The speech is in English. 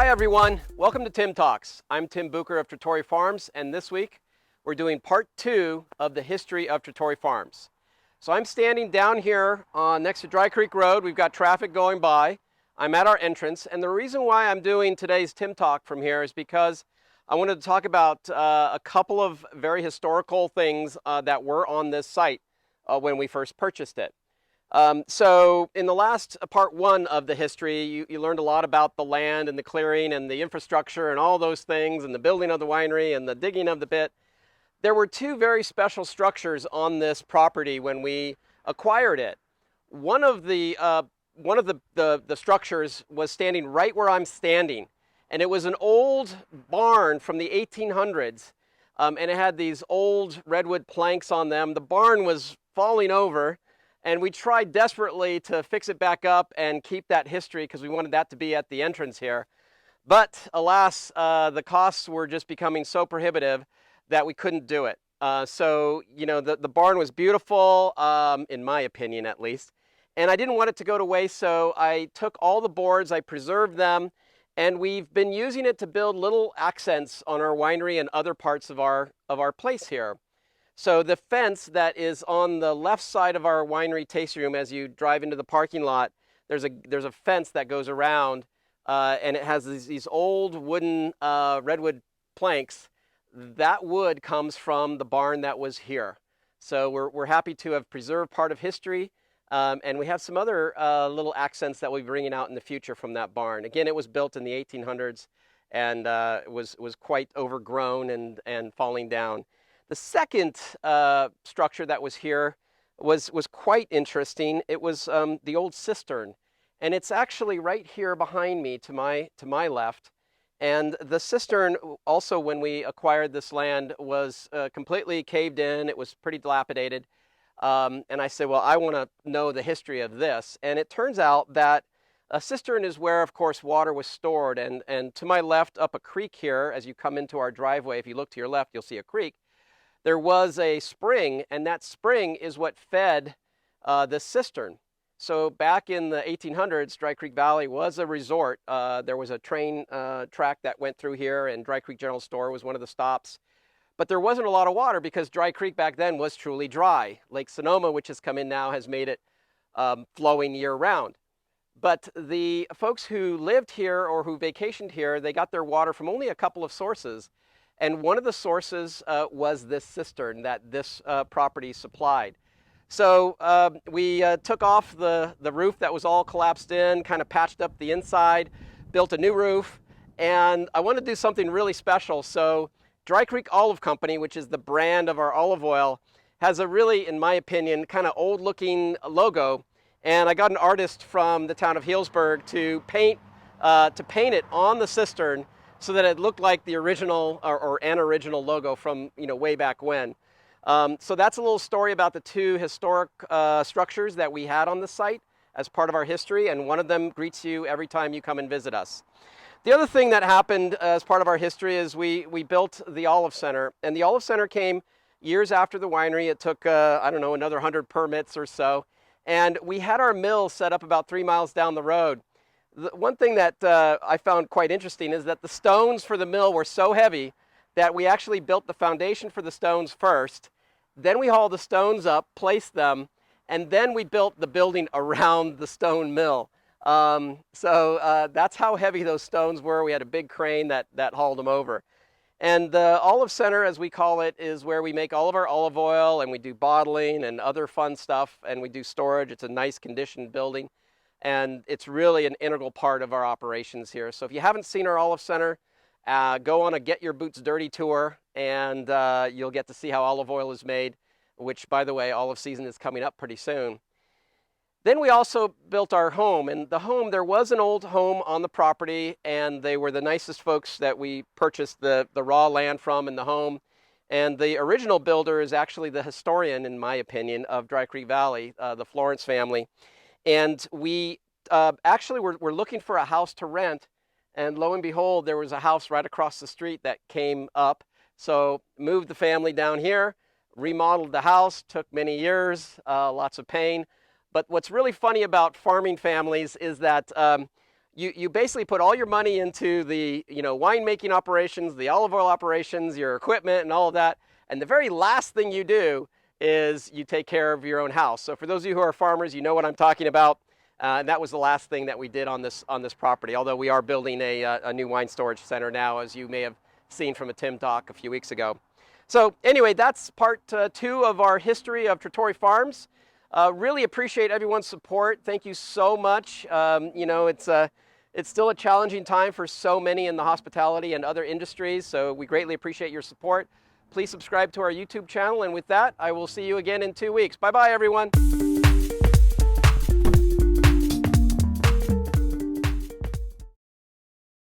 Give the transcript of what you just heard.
Hi everyone, welcome to Tim Talks. I'm Tim Bucher of Trattore Farms, and this week we're doing part 2 of the history of Trattore Farms. So I'm standing down here next to Dry Creek Road. We've got traffic going by. I'm at our entrance, and the reason why I'm doing today's Tim Talk from here is because I wanted to talk about a couple of very historical things that were on this site when we first purchased it. So in the last part 1 of the history, you learned a lot about the land and the clearing and the infrastructure and all those things and the building of the winery and the digging of the pit. There were 2 very special structures on this property when we acquired it. One of the structures was standing right where I'm standing, and it was an old barn from the 1800s, and it had these old redwood planks on them. The barn was falling over, and we tried desperately to fix it back up and keep that history because we wanted that to be at the entrance here. But alas, the costs were just becoming so prohibitive that we couldn't do it. So, you know, the barn was beautiful, in my opinion at least, and I didn't want it to go to waste, so I took all the boards, I preserved them, and we've been using it to build little accents on our winery and other parts of our place here. So the fence that is on the left side of our winery tasting room as you drive into the parking lot, there's a fence that goes around, and it has these old wooden redwood planks. That wood comes from the barn that was here. So we're happy to have preserved part of history, and we have some other little accents that we'll be bringing out in the future from that barn. Again, it was built in the 1800s and was quite overgrown and falling down. The second structure that was here was quite interesting. It was the old cistern, and it's actually right here behind me to my left. And the cistern also, when we acquired this land, was completely caved in. It was pretty dilapidated, and I said, well, I want to know the history of this. And it turns out that a cistern is where, of course, water was stored. And to my left, up a creek here, as you come into our driveway, if you look to your left, you'll see a creek. There was a spring, and that spring is what fed the cistern. So back in the 1800s, Dry Creek Valley was a resort. There was a train track that went through here, and Dry Creek General Store was one of the stops. But there wasn't a lot of water because Dry Creek back then was truly dry. Lake Sonoma, which has come in now, has made it flowing year-round. But the folks who lived here or who vacationed here, they got their water from only a couple of sources. And one of the sources was this cistern that this property supplied. So we took off the roof that was all collapsed in, kind of patched up the inside, built a new roof, and I wanted to do something really special. So Dry Creek Olive Company, which is the brand of our olive oil, has a really, in my opinion, kind of old-looking logo. And I got an artist from the town of Healdsburg to paint it on the cistern, so that it looked like the original or an original logo from, you know, way back when. So that's a little story about the 2 historic structures that we had on the site as part of our history, and one of them greets you every time you come and visit us. The other thing that happened as part of our history is we built the Olive Center, and the Olive Center came years after the winery. It took, I don't know, another 100 permits or so, and we had our mill set up about 3 miles down the road. The one thing that I found quite interesting is that the stones for the mill were so heavy that we actually built the foundation for the stones first. Then we hauled the stones up, placed them, and then we built the building around the stone mill. So that's how heavy those stones were. We had a big crane that hauled them over. And the Olive Center, as we call it, is where we make all of our olive oil, and we do bottling and other fun stuff, and we do storage. It's a nice conditioned building. And it's really an integral part of our operations here. So if you haven't seen our Olive Center, go on a Get Your Boots Dirty tour, and you'll get to see how olive oil is made, which, by the way, olive season is coming up pretty soon. Then we also built our home, and the home, there was an old home on the property, and they were the nicest folks that we purchased the raw land from in the home. And the original builder is actually the historian, in my opinion, of Dry Creek Valley, the Florence family. And we actually were looking for a house to rent, and lo and behold, there was a house right across the street that came up. So moved the family down here, remodeled the house, took many years, lots of pain. But what's really funny about farming families is that you basically put all your money into the winemaking operations, the olive oil operations, your equipment, and all of that. And the very last thing you do is you take care of your own house. So for those of you who are farmers, you know what I'm talking about. That was the last thing that we did on this property. Although we are building a new wine storage center now, as you may have seen from a Tim talk a few weeks ago. So anyway, that's part 2 of our history of Trattore Farms. Really appreciate everyone's support. Thank you so much. It's still a challenging time for so many in the hospitality and other industries, so we greatly appreciate your support. Please subscribe to our YouTube channel, and with that, I will see you again in 2 weeks. Bye-bye, everyone.